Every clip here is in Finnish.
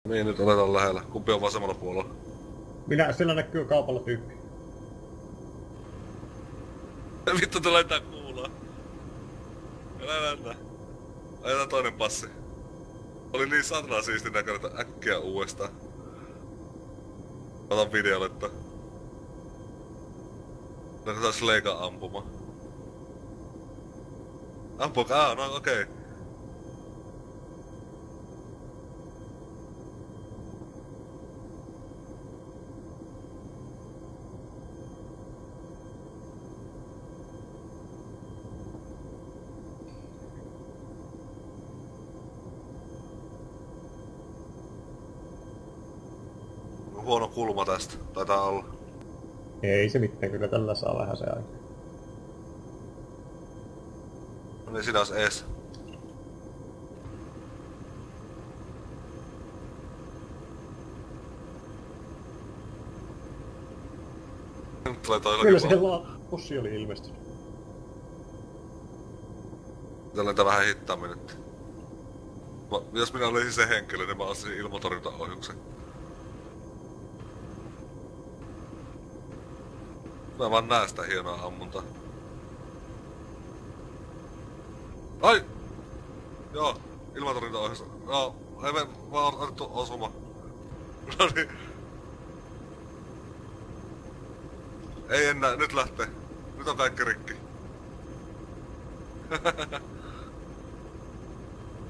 Niin, nyt oletaan lähellä. Kumpi on vasemmalla puolella? Siellä näkyy kaupalla tyyppi. Vittu, tulee tää kuulaa. Älä. Ajetaan toinen passi. Oli niin satanaa siistin näköinen, että äkkiä uudestaan. Otan videolle, että... Onko sais leikaa ampuma? Ampukaa, no okei. Okay. Huono kulma tästä, taitaa olla. Ei se mitään, kyllä tällä saa vähän se aika. No niin, sinä ois ees. Nyt tulee toi Kyllä se pussi oli ilmestynyt. Pitää lentää vähän hitaammin nyt. Jos minä olisin se henkilö, niin mä olisin ilmatorjuntaohjuksen. Mä vaan näen sitä hienoa ammuntaa. Ai! Joo, ilmatorjuntaohjus. Joo, ei me vaan otettu osuma. Noniin. Ei enää, nyt lähtee. Nyt on kaikki rikki.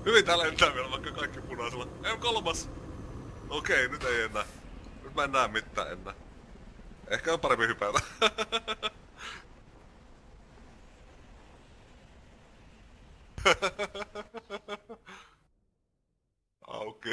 Hyvin tää lentää vielä vaikka kaikki punaisella. M3! Okei, nyt ei enää. Nyt mä en näe mitään enää. Ehkä on paremmin hypätä. Auki.